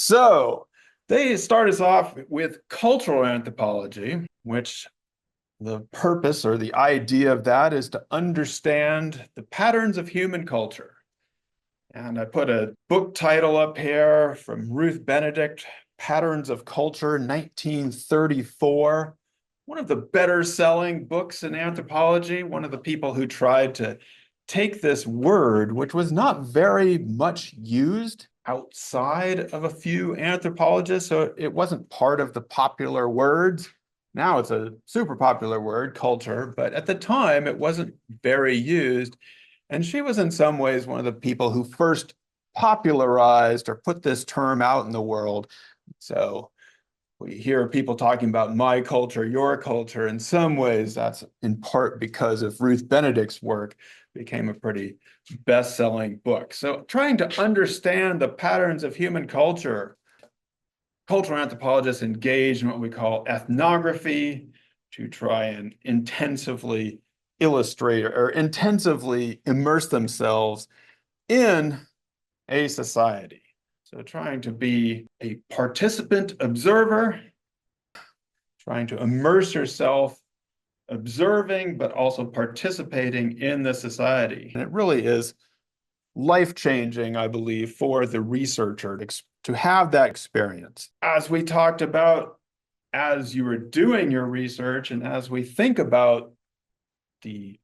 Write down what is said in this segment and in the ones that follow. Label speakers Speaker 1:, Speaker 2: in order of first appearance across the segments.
Speaker 1: So they start us off with cultural anthropology, which the purpose or the idea of that is to understand the patterns of human culture. And I put a book title up here from Ruth Benedict, Patterns of Culture, 1934. One of the better selling books in anthropology, one of the people who tried to take this word, which was not very much used outside of a few anthropologists, so it wasn't part of the popular words. Now it's a super popular word, culture, but at the time it wasn't very used. And she was in some ways one of the people who first popularized or put this term out in the world. So we hear people talking about my culture, your culture. In some ways, that's in part because of Ruth Benedict's work. It became a pretty best-selling book. So trying to understand the patterns of human culture, cultural anthropologists engage in what we call ethnography to try and intensively illustrate or intensively immerse themselves in a society. So trying to be a participant observer, trying to immerse yourself, observing, but also participating in the society. And it really is life-changing, I believe, for the researcher to have that experience. As we talked about, as you were doing your research and as we think about the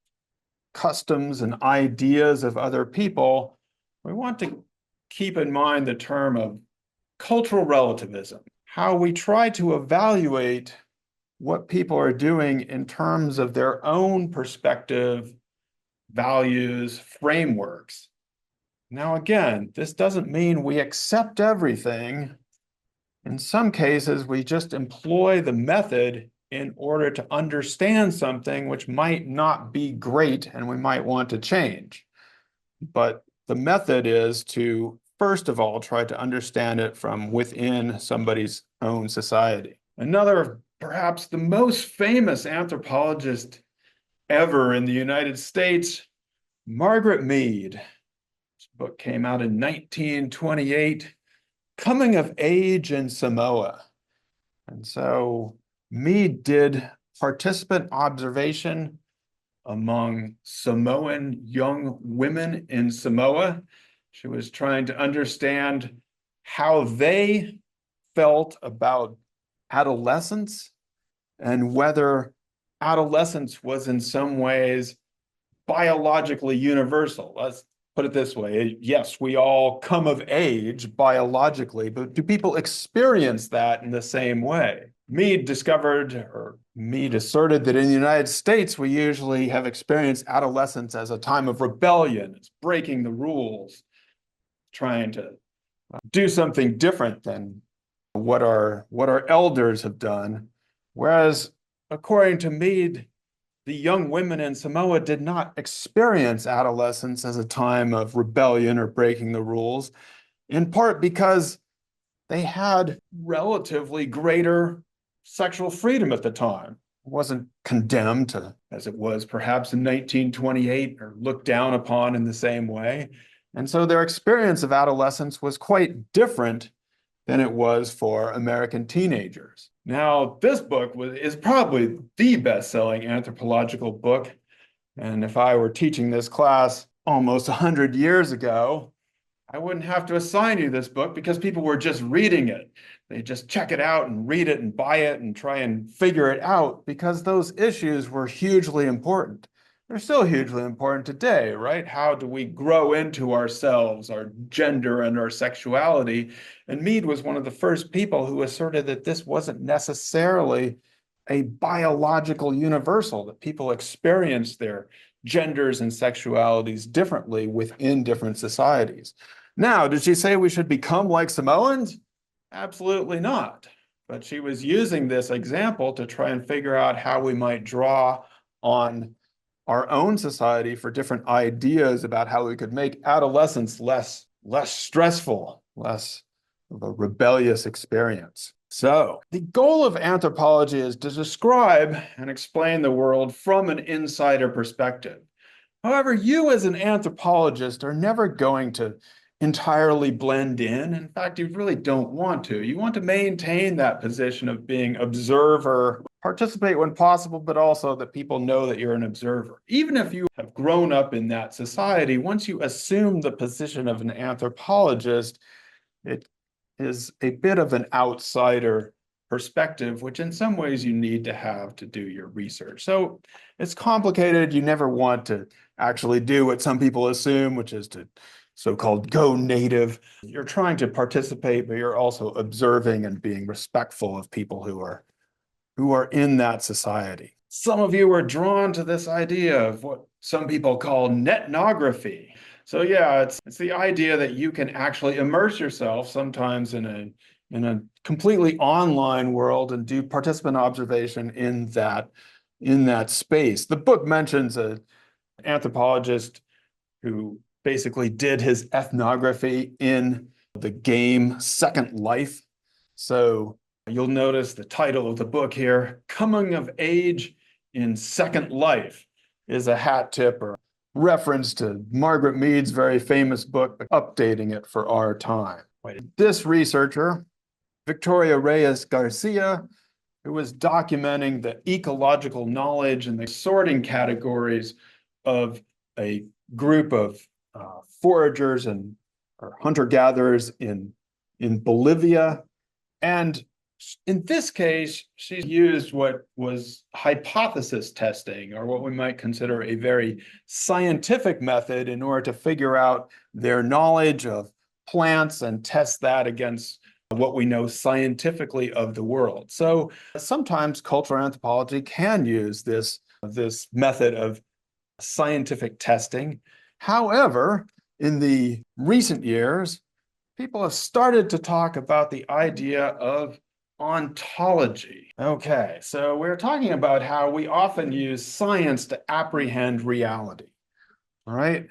Speaker 1: customs and ideas of other people, we want to keep in mind the term of cultural relativism, how we try to evaluate what people are doing in terms of their own perspective, values, frameworks. Now, again, this doesn't mean we accept everything. In some cases, we just employ the method in order to understand something which might not be great and we might want to change. But the method is to, first of all, try to understand it from within somebody's own society. Another, perhaps the most famous anthropologist ever in the United States, Margaret Mead. This book came out in 1928, Coming of Age in Samoa. And so Mead did participant observation among Samoan young women in Samoa. She was trying to understand how they felt about adolescence and whether adolescence was in some ways biologically universal. Let's put it this way. Yes, we all come of age biologically, but do people experience that in the same way? Mead asserted that in the United States, we usually have experienced adolescence as a time of rebellion. It's breaking the rules, trying to do something different than what our elders have done. Whereas, according to Mead, the young women in Samoa did not experience adolescence as a time of rebellion or breaking the rules, in part because they had relatively greater sexual freedom at the time. It wasn't condemned to, as it was perhaps in 1928, or looked down upon in the same way. And so their experience of adolescence was quite different than it was for American teenagers. Now, this book is probably the best-selling anthropological book. And if I were teaching this class almost 100 years ago, I wouldn't have to assign you this book because people were just reading it. They just check it out and read it and buy it and try and figure it out because those issues were hugely important. They're still hugely important today, right? How do we grow into ourselves, our gender and our sexuality? And Mead was one of the first people who asserted that this wasn't necessarily a biological universal, that people experience their genders and sexualities differently within different societies. Now, did she say we should become like Samoans? Absolutely not. But she was using this example to try and figure out how we might draw on our own society for different ideas about how we could make adolescence less stressful, less of a rebellious experience. So the goal of anthropology is to describe and explain the world from an insider perspective. However, you as an anthropologist are never going to entirely blend in. In fact, you really don't want to. You want to maintain that position of being observer, participate when possible, but also that people know that you're an observer. Even if you have grown up in that society, once you assume the position of an anthropologist, it is a bit of an outsider perspective, which in some ways you need to have to do your research. So it's complicated. You never want to actually do what some people assume, which is to so-called go native. You're trying to participate, but you're also observing and being respectful of people who are in that society. Some of you are drawn to this idea of what some people call netnography. So yeah, it's the idea that you can actually immerse yourself sometimes in a completely online world and do participant observation in that space. The book mentions an anthropologist who basically did his ethnography in the game Second Life. So you'll notice the title of the book here, Coming of Age in Second Life, is a hat tip or reference to Margaret Mead's very famous book, updating it for our time. This researcher, Victoria Reyes Garcia, who was documenting the ecological knowledge and the sorting categories of a group of foragers and or hunter-gatherers in Bolivia. And in this case, she used what was hypothesis testing, or what we might consider a very scientific method, in order to figure out their knowledge of plants and test that against what we know scientifically of the world. So sometimes cultural anthropology can use this method of scientific testing. However, in the recent years, people have started to talk about the idea of ontology. Okay, so we're talking about how we often use science to apprehend reality. All right.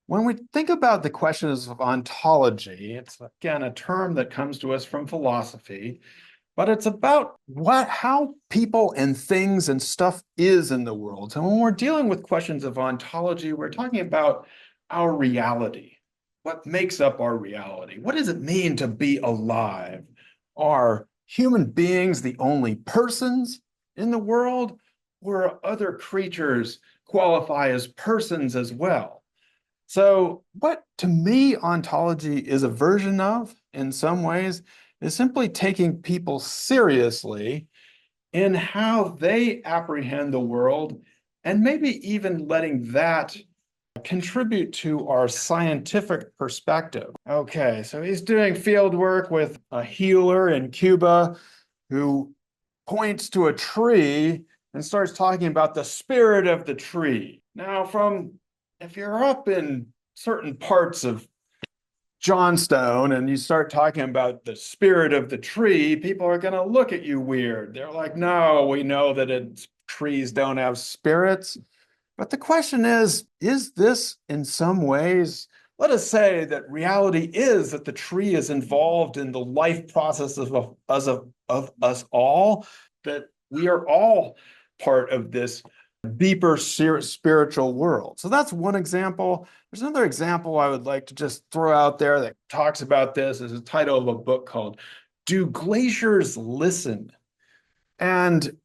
Speaker 1: When we think about the questions of ontology, it's again a term that comes to us from philosophy, but it's about how people and things and stuff is in the world. So when we're dealing with questions of ontology, we're talking about our reality. What makes up our reality? What does it mean to be alive? Are human beings the only persons in the world, or other creatures qualify as persons as well? So what, to me, ontology is a version of, in some ways, is simply taking people seriously in how they apprehend the world, and maybe even letting that contribute to our scientific perspective. Okay, so he's doing field work with a healer in Cuba who points to a tree and starts talking about the spirit of the tree. Now, if you're up in certain parts of Johnstone and you start talking about the spirit of the tree, people are going to look at you weird. They're like, no, we know that trees don't have spirits. But the question is this in some ways, let us say that reality is that the tree is involved in the life process of us all, that we are all part of this deeper spiritual world. So that's one example. There's another example I would like to just throw out there that talks about this. Is the title of a book called Do Glaciers Listen? And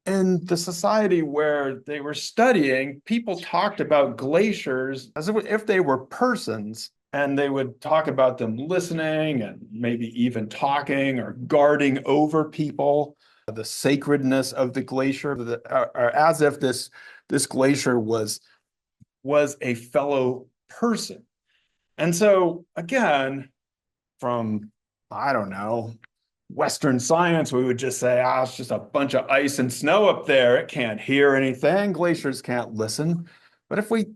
Speaker 1: in the society where they were studying, people talked about glaciers as if they were persons, and they would talk about them listening and maybe even talking or guarding over people, the sacredness of the glacier, or as if this glacier was a fellow person. And so again, from, I don't know, Western science, we would just say, it's just a bunch of ice and snow up there. It can't hear anything. Glaciers can't listen. But if we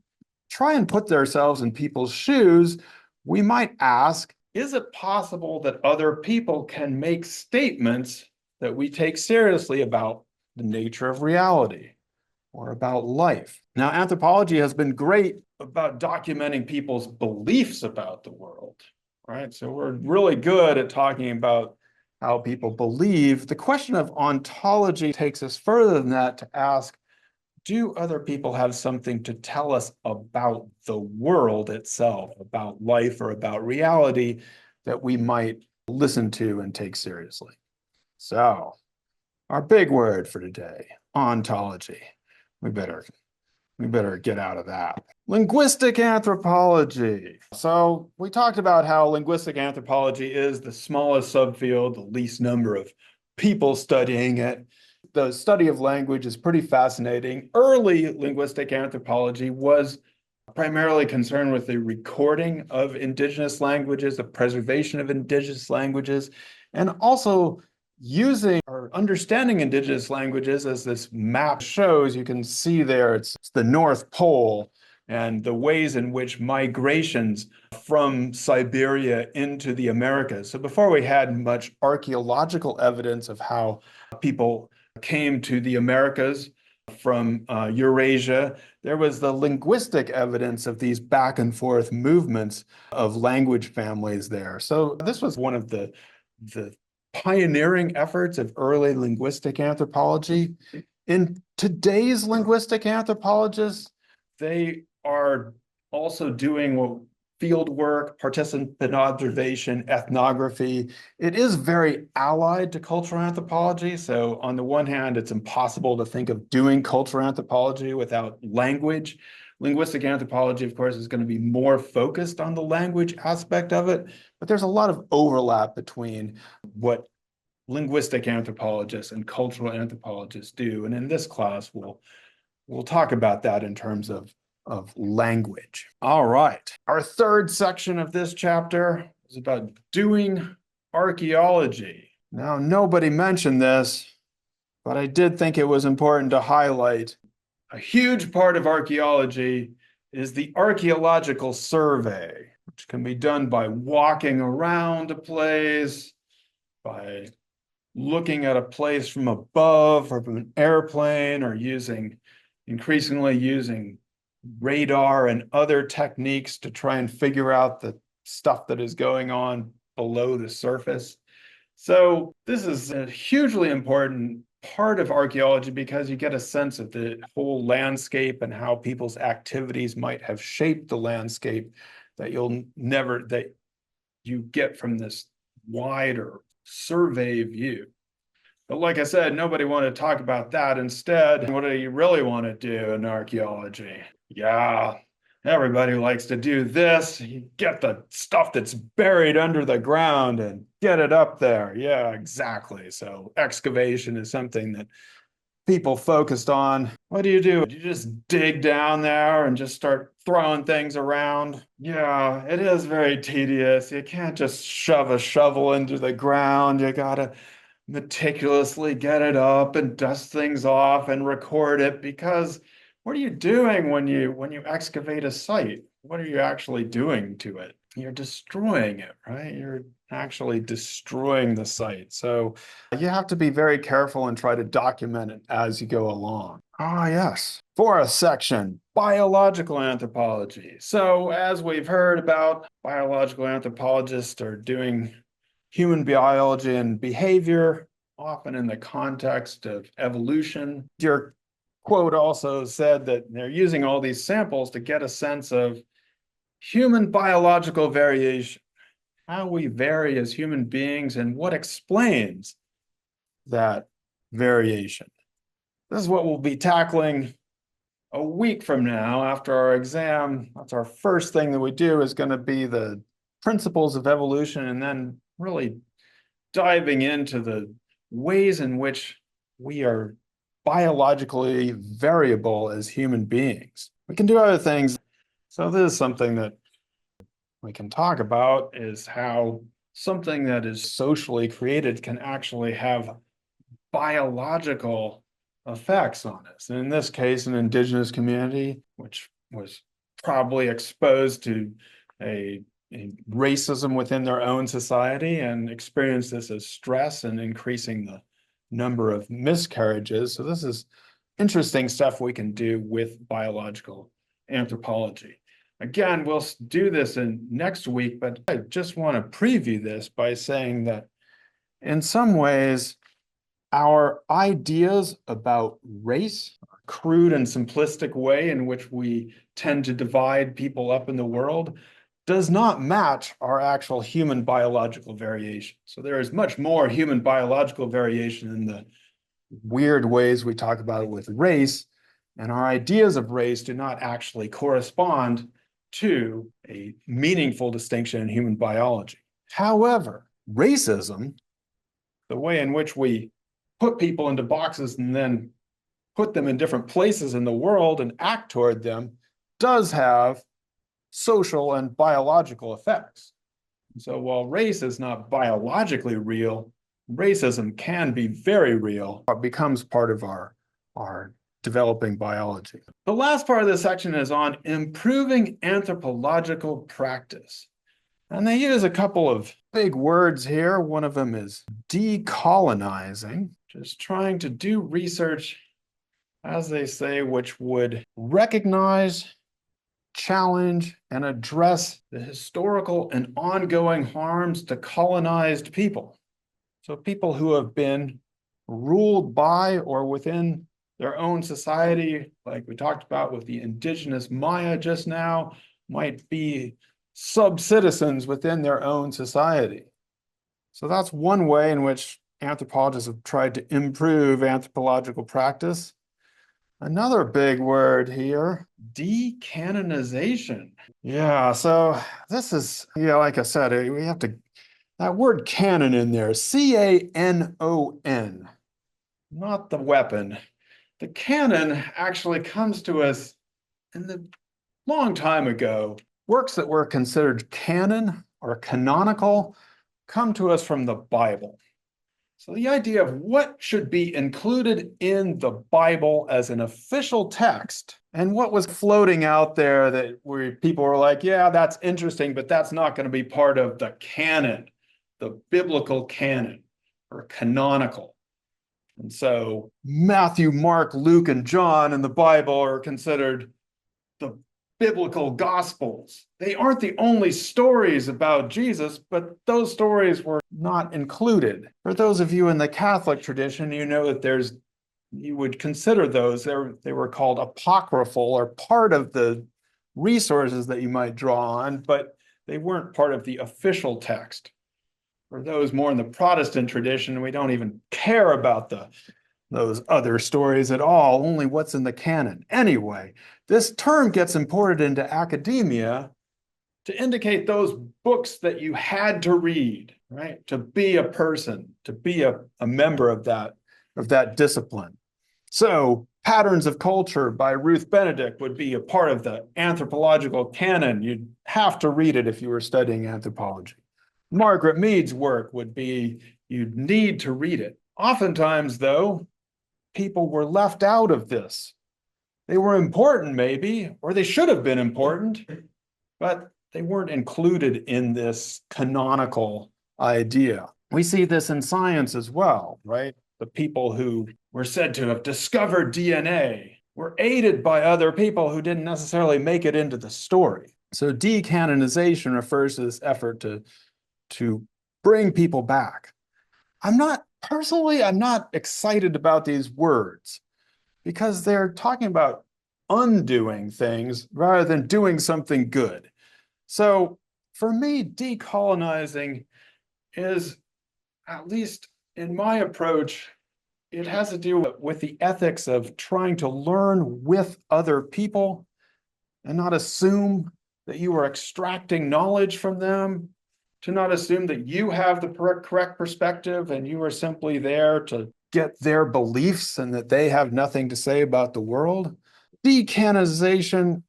Speaker 1: try and put ourselves in people's shoes, we might ask, is it possible that other people can make statements that we take seriously about the nature of reality or about life? Now, anthropology has been great about documenting people's beliefs about the world, right? So we're really good at talking about how people believe. The question of ontology takes us further than that to ask, do other people have something to tell us about the world itself, about life or about reality that we might listen to and take seriously? So, our big word for today, ontology. We better get out of that. Linguistic anthropology. So we talked about how linguistic anthropology is the smallest subfield, the least number of people studying it. The study of language is pretty fascinating. Early linguistic anthropology was primarily concerned with the recording of indigenous languages, the preservation of indigenous languages, and also using or understanding indigenous languages. As this map shows, you can see there, it's the North Pole and the ways in which migrations from Siberia into the Americas. So before we had much archaeological evidence of how people came to the Americas from Eurasia, there was the linguistic evidence of these back and forth movements of language families there. So this was one of the pioneering efforts of early linguistic anthropology. In today's linguistic anthropologists, they are also doing field work, participant observation, ethnography. It is very allied to cultural anthropology. So on the one hand, it's impossible to think of doing cultural anthropology without language. Linguistic anthropology, of course, is going to be more focused on the language aspect of it, but there's a lot of overlap between what linguistic anthropologists and cultural anthropologists do. And in this class, we'll talk about that in terms of language. All right. Our third section of this chapter is about doing archaeology. Now, nobody mentioned this, but I did think it was important to highlight a huge part of archaeology is the archaeological survey, which can be done by walking around a place, by looking at a place from above or from an airplane, or increasingly using radar and other techniques to try and figure out the stuff that is going on below the surface. So this is a hugely important part of archaeology because you get a sense of the whole landscape and how people's activities might have shaped the landscape that you get from this wider survey view. But like I said, nobody wanted to talk about that. Instead, what do you really want to do in archaeology? Yeah, everybody likes to do this. You get the stuff that's buried under the ground and get it up there. Yeah, exactly. So excavation is something that people focused on. What do? You just dig down there and just start throwing things around? Yeah, it is very tedious. You can't just shove a shovel into the ground. You gotta meticulously get it up and dust things off and record it, because what are you doing when you excavate a site? What are you actually doing to it? You're destroying it, right? You're actually destroying the site. So you have to be very careful and try to document it as you go along. Ah, yes. Fourth section, biological anthropology. So as we've heard about, biological anthropologists are doing human biology and behavior, often in the context of evolution. Your quote also said that they're using all these samples to get a sense of human biological variation, how we vary as human beings, and what explains that variation. This is what we'll be tackling a week from now after our exam. That's our first thing that we do, is going to be the principles of evolution, and then really diving into the ways in which we are biologically variable as human beings. We can do other things. So this is something that we can talk about, is how something that is socially created can actually have biological effects on us. And in this case, an indigenous community, which was probably exposed to a racism within their own society and experienced this as stress and increasing the number of miscarriages. So this is interesting stuff we can do with biological anthropology. Again, we'll do this in next week, but I just want to preview this by saying that in some ways, our ideas about race, crude and simplistic way in which we tend to divide people up in the world does not match our actual human biological variation. So there is much more human biological variation in the weird ways we talk about it with race, and our ideas of race do not actually correspond to a meaningful distinction in human biology. However, racism, the way in which we put people into boxes and then put them in different places in the world and act toward them, does have social and biological effects. So while race is not biologically real, racism can be very real. It becomes part of our developing biology. The last part of this section is on improving anthropological practice. And they use a couple of big words here. One of them is decolonizing, just trying to do research, as they say, which would recognize, challenge, and address the historical and ongoing harms to colonized people. So people who have been ruled by or within their own society, like we talked about with the indigenous Maya just now, might be sub-citizens within their own society. So that's one way in which anthropologists have tried to improve anthropological practice. Another big word here, decanonization. Yeah, so this is, like I said, we have to, that word canon in there, C-A-N-O-N, not the weapon. The canon actually comes to us in the long time ago. Works that were considered canon or canonical come to us from the Bible. So the idea of what should be included in the Bible as an official text and what was floating out there that where people were like, yeah, that's interesting, but that's not going to be part of the canon, the biblical canon or canonical. And so Matthew, Mark, Luke, and John in the Bible are considered the biblical gospels. They aren't the only stories about Jesus, but those stories were not included. For those of you in the Catholic tradition, you know that you would consider those, they were called apocryphal or part of the resources that you might draw on, but they weren't part of the official text. For those more in the Protestant tradition, we don't even care about those other stories at all, only what's in the canon. Anyway, this term gets imported into academia to indicate those books that you had to read, right? To be a person, to be a member of that discipline. So Patterns of Culture by Ruth Benedict would be a part of the anthropological canon. You'd have to read it if you were studying anthropology. Margaret Mead's work would be, you'd need to read it. Oftentimes, though, people were left out of this. They were important, maybe, or they should have been important, but they weren't included in this canonical idea. We see this in science as well, right? The people who were said to have discovered DNA were aided by other people who didn't necessarily make it into the story. So decanonization refers to this effort to bring people back. I'm not excited about these words because they're talking about undoing things rather than doing something good. So for me, decolonizing is, at least in my approach, it has to do with the ethics of trying to learn with other people and not assume that you are extracting knowledge from them, to not assume that you have the correct perspective and you are simply there to get their beliefs and that they have nothing to say about the world. Decanonization,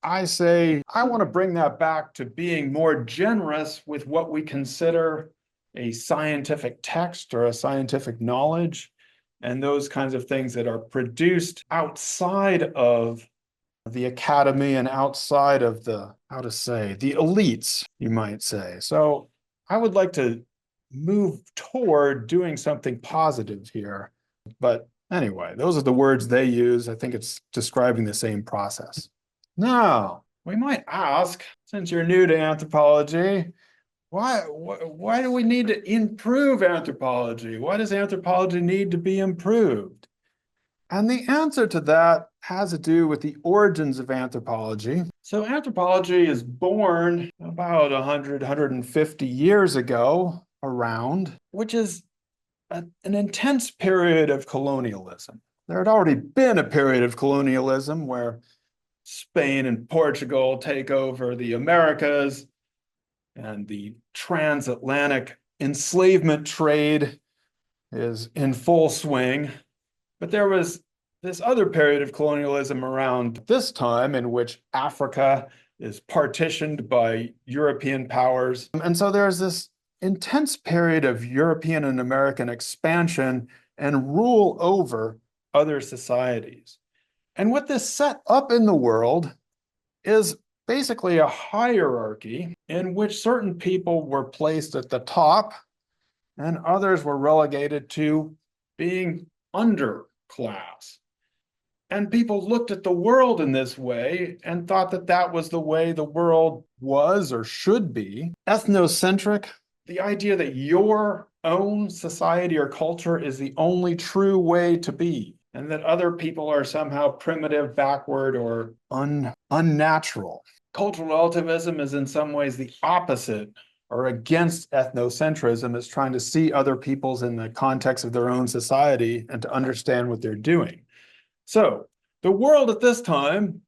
Speaker 1: I say, I want to bring that back to being more generous with what we consider a scientific text or a scientific knowledge, and those kinds of things that are produced outside of the academy and outside of the elites, you might say. So I would like to move toward doing something positive here. But anyway, those are the words they use. I think it's describing the same process. Now, we might ask, since you're new to anthropology, why do we need to improve anthropology? Why does anthropology need to be improved? And the answer to that has to do with the origins of anthropology. So anthropology is born about 100, 150 years ago around, which is an intense period of colonialism. There had already been a period of colonialism where Spain and Portugal take over the Americas and the transatlantic enslavement trade is in full swing. But there was this other period of colonialism around this time in which Africa is partitioned by European powers. And so there's this intense period of European and American expansion and rule over other societies. And what this set up in the world is basically a hierarchy in which certain people were placed at the top and others were relegated to being underclass. And people looked at the world in this way and thought that that was the way the world was or should be. Ethnocentric, the idea that your own society or culture is the only true way to be, and that other people are somehow primitive, backward, or unnatural. Cultural relativism is in some ways the opposite or against ethnocentrism. It's trying to see other peoples in the context of their own society and to understand what they're doing. So the world at this time,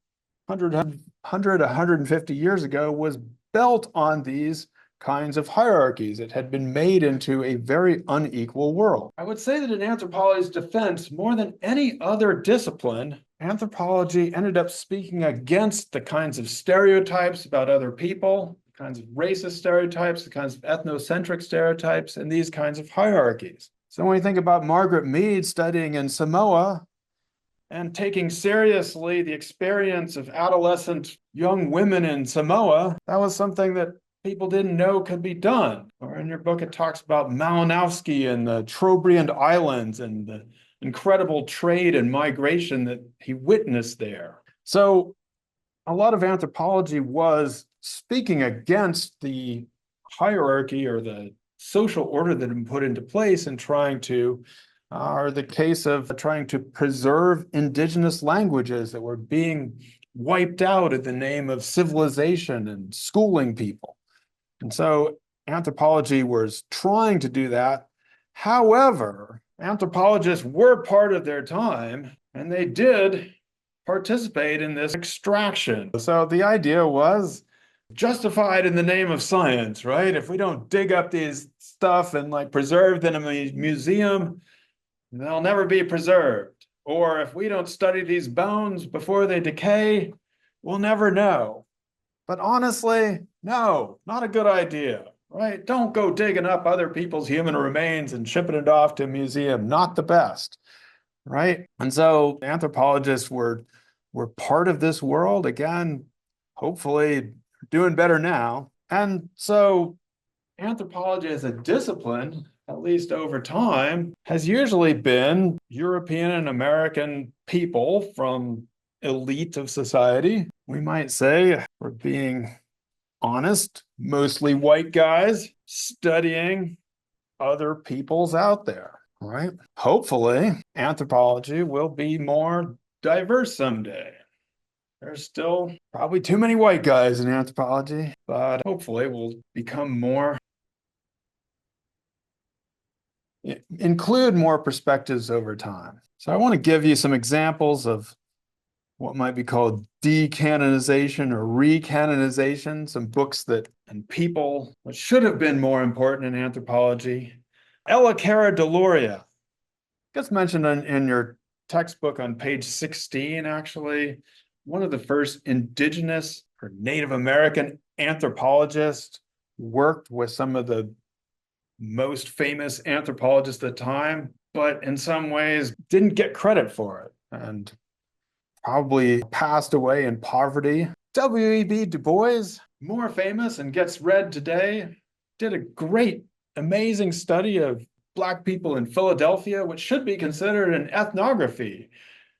Speaker 1: 150 years ago, was built on these kinds of hierarchies. It had been made into a very unequal world. I would say that in anthropology's defense, more than any other discipline, anthropology ended up speaking against the kinds of stereotypes about other people, the kinds of racist stereotypes, the kinds of ethnocentric stereotypes, and these kinds of hierarchies. So when we think about Margaret Mead studying in Samoa and taking seriously the experience of adolescent young women in Samoa, that was something that people didn't know could be done. Or in your book, it talks about Malinowski and the Trobriand Islands and the incredible trade and migration that he witnessed there. So a lot of anthropology was speaking against the hierarchy or the social order that had been put into place and trying to, or the case of trying to preserve indigenous languages that were being wiped out in the name of civilization and schooling people. And so anthropology was trying to do that. However, anthropologists were part of their time, and they did participate in this extraction. So the idea was justified in the name of science, right? If we don't dig up these stuff and like preserve them in a museum, they'll never be preserved. Or if we don't study these bones before they decay, we'll never know. But honestly, no, not a good idea, right? Don't go digging up other people's human remains and shipping it off to a museum. Not the best, right? And so anthropologists were part of this world. Again, hopefully doing better now. And so anthropology as a discipline, at least over time, has usually been European and American people from elite of society. We might say, we're being honest, mostly white guys studying other peoples out there, right? Hopefully, anthropology will be more diverse someday. There's still probably too many white guys in anthropology, but hopefully we'll become more, include more perspectives over time. So I want to give you some examples of what might be called decanonization or recanonization, some books that and people what should have been more important in anthropology. Ella Cara Deloria gets mentioned in your textbook on page 16, actually. One of the first indigenous or Native American anthropologists, worked with some of the most famous anthropologists at the time, but in some ways didn't get credit for it and probably passed away in poverty. W.E.B. Du Bois, more famous and gets read today, did a great, amazing study of Black people in Philadelphia, which should be considered an ethnography,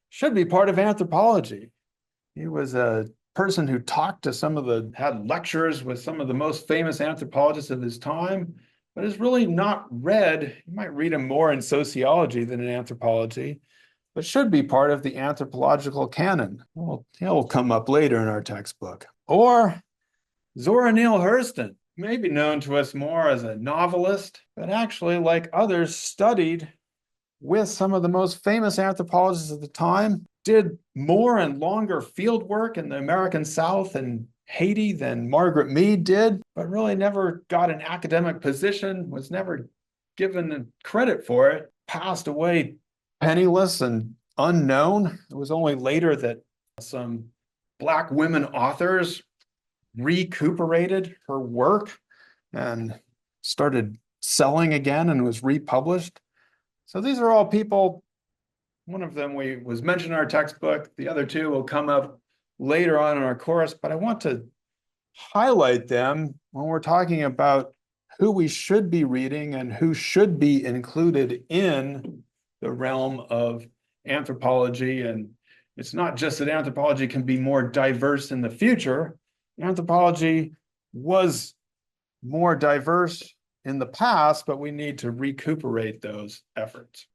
Speaker 1: should be part of anthropology. He was a person who talked to had lectures with some of the most famous anthropologists of his time, but is really not read. You might read him more in sociology than in anthropology. but should be part of the anthropological canon. Well, he'll come up later in our textbook. Or Zora Neale Hurston, maybe known to us more as a novelist, but actually, like others, studied with some of the most famous anthropologists of the time, did more and longer field work in the American South and Haiti than Margaret Mead did, but really never got an academic position, was never given credit for it, passed away penniless and unknown. It was only later that some Black women authors recuperated her work and started selling again and was republished. So these are all people, one of them was mentioned in our textbook, the other two will come up later on in our course, but I want to highlight them when we're talking about who we should be reading and who should be included in the realm of anthropology. And it's not just that anthropology can be more diverse in the future. Anthropology was more diverse in the past, but we need to recuperate those efforts.